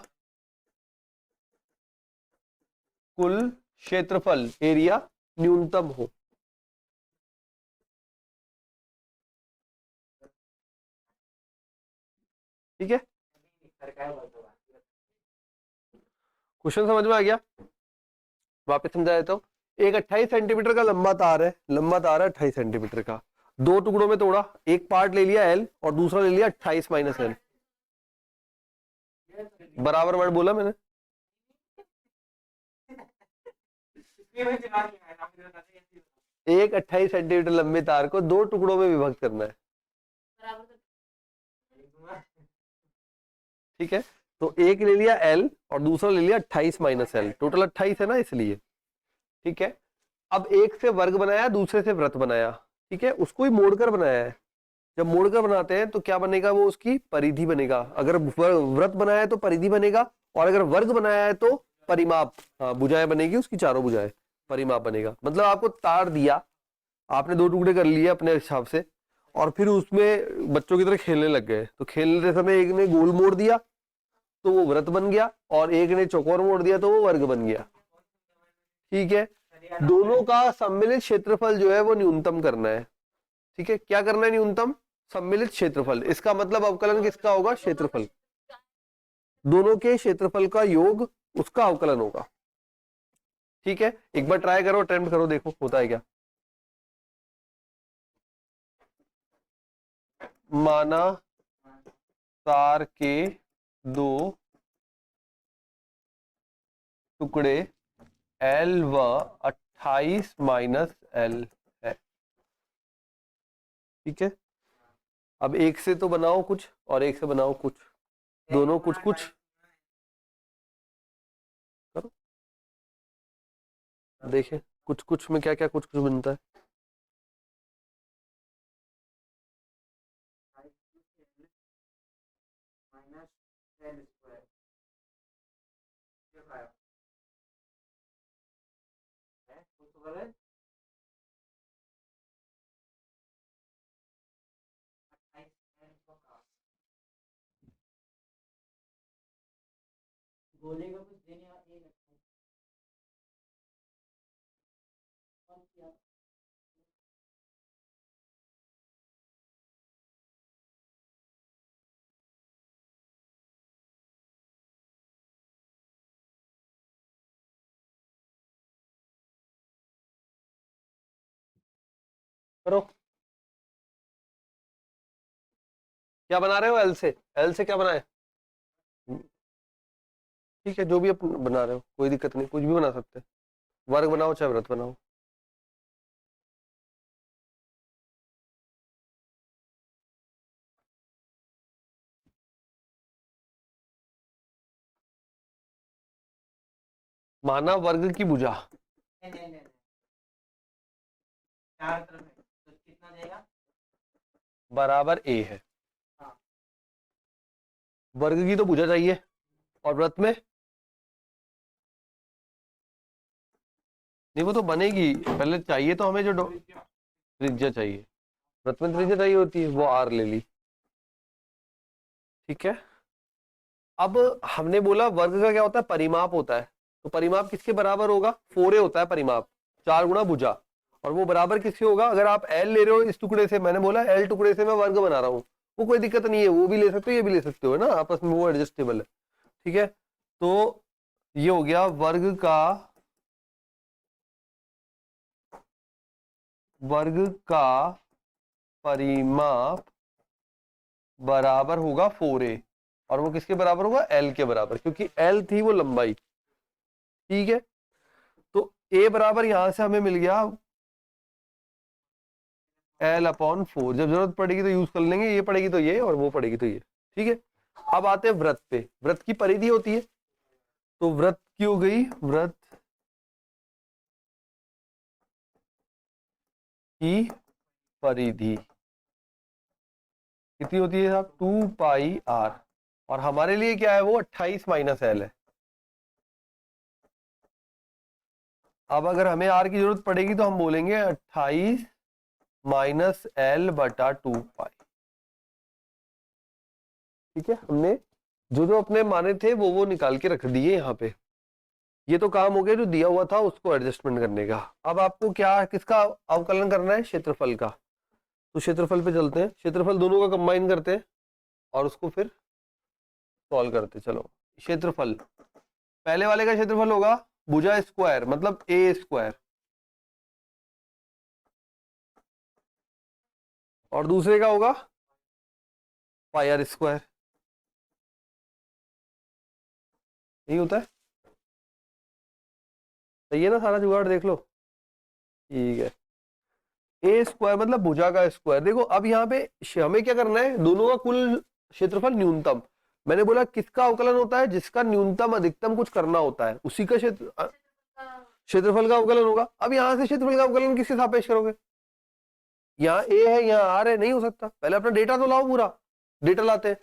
कुल क्षेत्रफल एरिया न्यूनतम हो। ठीक है, क्वेश्चन समझ में आ गया? वापस समझा देता हूं। एक 28 सेंटीमीटर का लंबा तार है, लंबा तार है 28 सेंटीमीटर का, दो टुकड़ों में तोड़ा, एक पार्ट ले लिया एल और दूसरा ले लिया 28 माइनस एल। बराबर वर्ड बोला मैंने? एक 28 सेंटीमीटर लंबे तार को दो टुकड़ों में विभक्त करना है, ठीक है। तो एक ले लिया एल और दूसरा ले लिया 28 माइनस एल, टोटल 28 है ना इसलिए, ठीक है। अब एक से वर्ग बनाया, दूसरे से वृत्त बनाया, ठीक है, उसको ही मोड़कर बनाया है। जब मोड़कर बनाते हैं तो क्या बनेगा, वो उसकी परिधि बनेगा। अगर वृत्त बनाया है तो परिधि बनेगा, और अगर वर्ग बनाया है तो परिमाप, हाँ भुजाएं बनेगी उसकी, चारों भुजाएं, परिमाप बनेगा। मतलब आपको तार दिया, आपने दो टुकड़े कर लिए अपने हिसाब से, और फिर उसमें बच्चों की तरह खेलने लग गए। तो खेलते समय एक ने गोल मोड़ दिया तो वो वृत्त बन गया, और एक ने चौकोर मोड़ दिया तो वो वर्ग बन गया, ठीक है। दोनों का सम्मिलित क्षेत्रफल जो है वो न्यूनतम करना है, ठीक है। क्या करना है? न्यूनतम सम्मिलित क्षेत्रफल। इसका मतलब अवकलन किसका होगा? क्षेत्रफल, दोनों के क्षेत्रफल का योग उसका अवकलन होगा, ठीक है। एक बार ट्राई करो, अटेम्प्ट करो, देखो होता है क्या। माना तार के दो टुकड़े एल व 28 माइनस एल है, ठीक है। अब एक से तो बनाओ कुछ और एक से बनाओ कुछ, दोनों कुछ कुछ करो, देखें कुछ कुछ में क्या क्या कुछ कुछ बनता है। गोले का कुछ देने करो, क्या बना रहे हो? एल से, एल से क्या बनाए? ठीक है, जो भी आप बना रहे हो कोई दिक्कत नहीं, कुछ भी बना सकते हैं, वर्ग बनाओ चाहे वृत्त बनाओ। माना वर्ग की भुजा चार तरफ है तो कितना देगा? बराबर ए है। हाँ। वर्ग की तो भुजा चाहिए, और वृत्त में नहीं, वो तो बनेगी, पहले चाहिए तो हमें जो त्रिज्या चाहिए, वृत्त में त्रिज्या चाहिए होती है, वो आर ले ली, ठीक है। अब हमने बोला वर्ग का क्या होता है? परिमाप होता है। तो परिमाप किसके बराबर होगा? 4a होता है परिमाप, 4 गुणा भुजा, और वो बराबर किसके होगा? अगर आप एल ले रहे हो इस टुकड़े से, मैंने बोला एल टुकड़े से मैं वर्ग बना रहा हूँ, वो कोई दिक्कत नहीं है, वो भी ले सकते हो ये भी ले सकते हो, है ना, आपस में वो एडजस्टेबल है, ठीक है। तो ये हो गया वर्ग का वर्ग का परिमाप बराबर होगा 4a, और वो किसके बराबर होगा? l के बराबर, क्योंकि l थी वो लंबाई। ठीक है, तो a बराबर यहां से हमें मिल गया l/4। जब जरूरत पड़ेगी तो यूज कर लेंगे, ये पड़ेगी तो ये, और वो पड़ेगी तो ये। ठीक है, अब आते हैं वृत्त पे। वृत्त की परिधि होती है, तो वृत्त की हो गई, वृत्त की परिधि कितनी होती है साहब? 2πr, और हमारे लिए क्या है वो? 28 माइनस एल है। अब अगर हमें आर की जरूरत पड़ेगी तो हम बोलेंगे 28 माइनस एल बटा 2π। ठीक है, हमने जो जो अपने माने थे वो निकाल के रख दिए यहाँ पे। ये तो काम हो गया जो दिया हुआ था उसको एडजस्टमेंट करने का। अब आपको क्या, किसका अवकलन करना है? क्षेत्रफल का। तो क्षेत्रफल पे चलते हैं, क्षेत्रफल दोनों का कंबाइन करते हैं और उसको फिर सॉल्व करते हैं। चलो, क्षेत्रफल पहले वाले का क्षेत्रफल होगा भुजा स्क्वायर, मतलब ए स्क्वायर, और दूसरे का होगा पाई आर स्क्वायर। यही होता है, सही है ना? सारा जुगाड़ देख लो। ठीक है, ए स्क्वायर मतलब भुजा का स्क्वायर। देखो अब यहाँ पे हमें क्या करना है? दोनों का कुल क्षेत्रफल न्यूनतम। मैंने बोला किसका अवकलन होता है? जिसका न्यूनतम अधिकतम कुछ करना होता है, उसी का क्षेत्रफल का अवकलन होगा। अब यहाँ से क्षेत्रफल का अवकलन किसके सापेक्ष करोगे? यहाँ ए है, यहाँ आर है, नहीं हो सकता। पहले अपना डेटा तो लाओ, पूरा डेटा लाते हैं।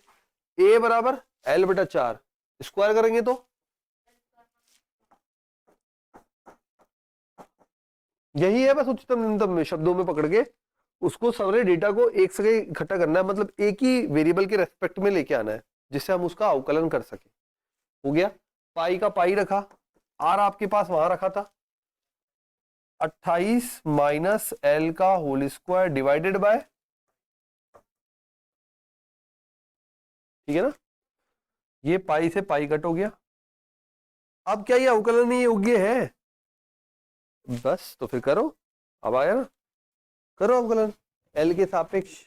ए बराबर l/4, स्क्वायर करेंगे तो यही है बस उच्चतम न्यूनतम में, शब्दों में पकड़ के उसको सारे डेटा को एक से इकट्ठा करना है, मतलब एक ही वेरिएबल के रेस्पेक्ट में लेके आना है जिससे हम उसका अवकलन कर सके। हो गया, पाई का पाई रखा, आर आपके पास वहां रखा था, 28 माइनस एल का होल स्क्वायर डिवाइडेड बाय, ठीक है ना? ये पाई से पाई कट हो गया। अब क्या ये अवकलन ही योग्य है? बस तो फिर करो, अब आया ना, करो अवकलन एल के सापेक्ष।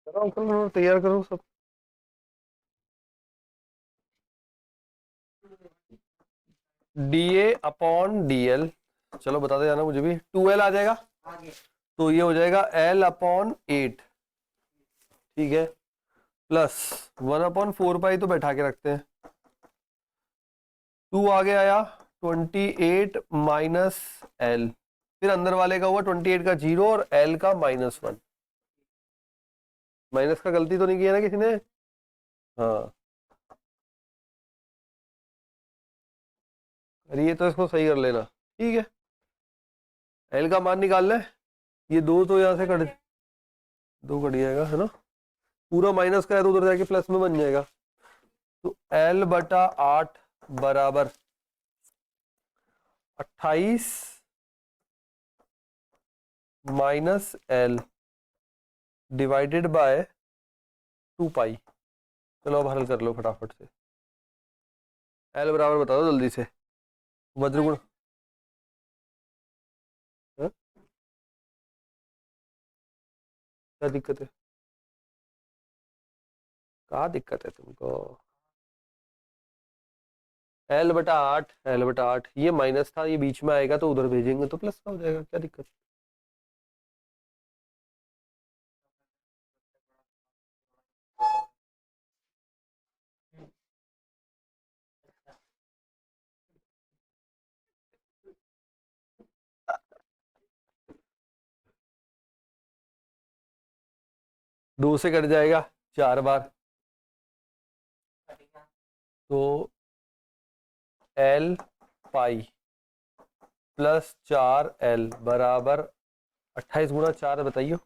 करो अवकलन और तैयार करो सब। DA/DL, चलो बताते जाना मुझे भी। 2L आ जाएगा, आगे तो ये हो जाएगा L/8, ठीक है, प्लस 1/4 तो बैठा के रखते हैं। 2 आगे आया, 28 माइनस एल, फिर अंदर वाले का हुआ 28 का 0 और एल का -1। माइनस का गलती तो नहीं किया ना किसी ने? हाँ, अरे ये तो इसको सही कर लेना। ठीक है, एल का मान निकालना है, ये दो तो यहाँ से कट, दो कट जाएगा है ना, पूरा माइनस का है तो उधर जाके प्लस में बन जाएगा। तो L/8 बराबर 28 माइनस एल डिवाइडेड बाय 2π। चलो अब हल कर लो फटाफट से। एल बराबर बता दो जल्दी से, वज्रगुण। हाँ? क्या दिक्कत है? क्या दिक्कत है तुमको? L/8, L/8 ये माइनस था, ये बीच में आएगा तो उधर भेजेंगे तो प्लस का हो जाएगा, क्या दिक्कत। दो से कट जाएगा 4 बार, तो L पाई प्लस 4L बराबर 28 गुणा 4 बताइए।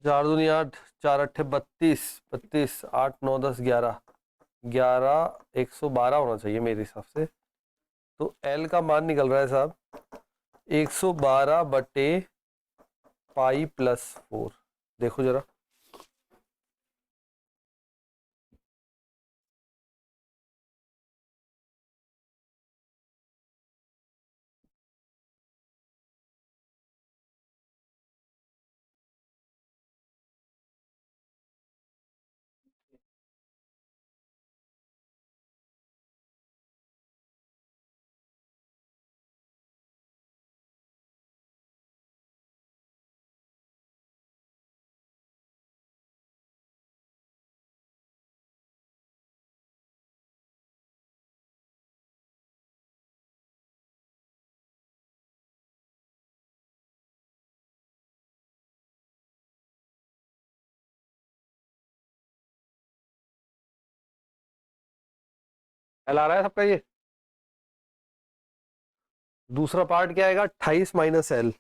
4 दूनी 8, 4 अट्ठे 32, 32 8 9 10 11, 11 112 होना चाहिए मेरे हिसाब से। तो L का मान निकल रहा है साहब 112 बटे पाई प्लस 4। देखो जरा, L आ रहा है सबका। ये दूसरा पार्ट क्या आएगा, 28 माइनस L।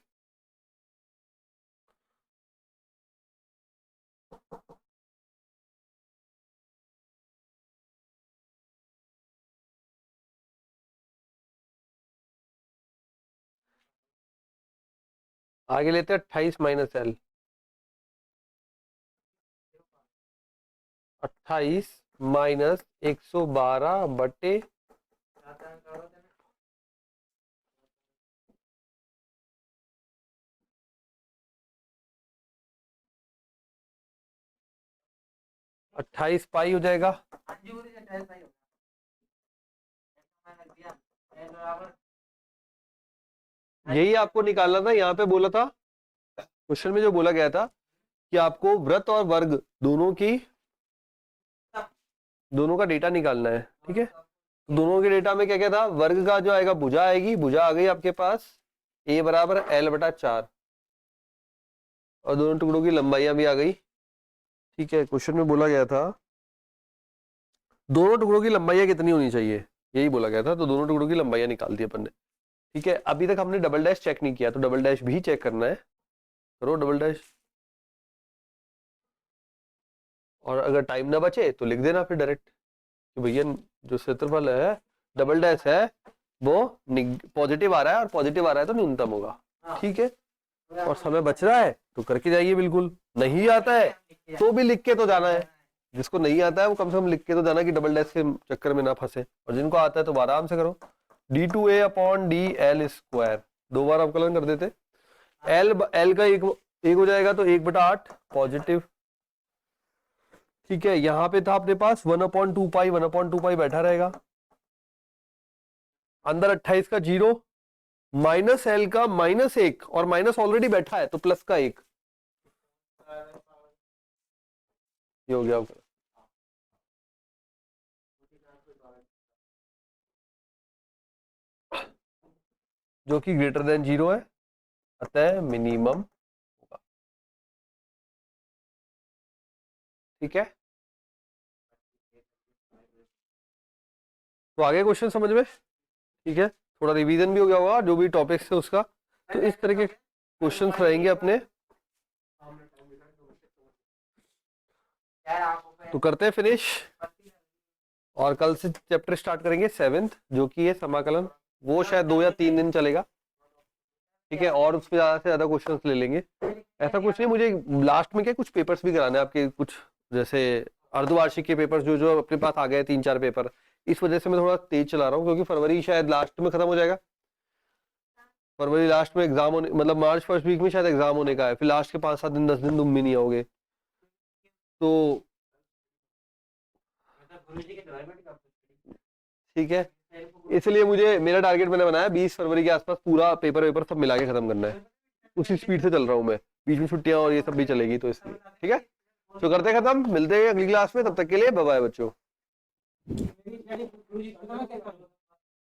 आगे लेते हैं 28 माइनस L, 28 माइनस 112 बटे 28 पाई हो जाएगा। यही आपको निकालना था, यहाँ पे बोला था क्वेश्चन में, जो बोला गया था कि आपको वृत्त और वर्ग दोनों का डेटा निकालना है। ठीक है, दोनों के डेटा में क्या क्या था, वर्ग का जो आएगा भुजा आएगी, भुजा आ गई आपके पास a बराबर L/4, और दोनों टुकड़ों की लंबाइयां भी आ गई। ठीक है, क्वेश्चन में बोला गया था दोनों टुकड़ों की लंबाइयां कितनी होनी चाहिए, यही बोला गया था, तो दोनों टुकड़ों की लंबाइयां निकाल दी अपन ने। ठीक है, अभी तक हमने डबल डैश चेक नहीं किया, तो डबल डैश भी चेक करना है, करो डबल डैश। और अगर टाइम ना बचे तो लिख देना फिर डायरेक्ट कि भैया जो क्षेत्रफल है डबल डैश है वो पॉजिटिव आ रहा है, और पॉजिटिव आ रहा है तो न्यूनतम होगा। ठीक है, और समय बच रहा है तो करके जाइए, बिल्कुल नहीं आता है तो भी लिख के तो जाना है। जिसको नहीं आता है वो कम से कम लिख के तो जाना कि डबल डैश के चक्कर में ना फंसे, और जिनको आता है तो आराम से करो। d2a अपॉन dl स्क्वायर, 2 बार अवकलन कर देते, l का एक हो जाएगा तो 1/8 पॉजिटिव। ठीक है, यहाँ पे था अपने पास 1/2 पाई, 1/2 पाई बैठा रहेगा, अंदर 28 का 0, माइनस L का -1, और माइनस ऑलरेडी बैठा है तो प्लस का 1, ये हो गया। जो कि ग्रेटर देन 0 है, अतः मिनिमम होगा। ठीक है, तो आगे क्वेश्चन समझ में। ठीक है, थोड़ा रिवीजन भी हो गया होगा जो भी टॉपिक्स है उसका, तो इस तरह के क्वेश्चंस रहेंगे अपने। तो करते हैं फिनिश, और कल से चैप्टर स्टार्ट करेंगे 7th, जो कि है समाकलन। वो शायद 2 या 3 दिन चलेगा। ठीक है, और उसमें ज्यादा से ज्यादा क्वेश्चंस ले लेंगे। ऐसा कुछ नहीं, मुझे लास्ट में क्या कुछ पेपर्स भी कराने हैं आपके, कुछ जैसे अर्धवार्षिक के पेपर्स जो जो अपने पास आ गए 3-4 पेपर, इस वजह से मैं थोड़ा तेज चला रहा हूँ, क्योंकि फरवरी शायद लास्ट में खत्म हो जाएगा। फरवरी लास्ट में एग्जाम होने, मतलब मार्च फर्स्ट वीक में शायद एग्जाम होने का है, फिर लास्ट के 5-7 दिन 10 दिन तुम भी नहीं आओगे, तो ठीक है, इसलिए मुझे मेरा टारगेट मैंने बनाया 20 फरवरी के आसपास पूरा पेपर सब मिला के खत्म करना है। उसी स्पीड से चल रहा हूँ मैं, बीच में छुट्टियां और ये सब भी चलेगी तो इसलिए। ठीक है, तो करते हैं खत्म, मिलते हैं अगली क्लास में, तब तक के लिए बाय बाय बच्चों।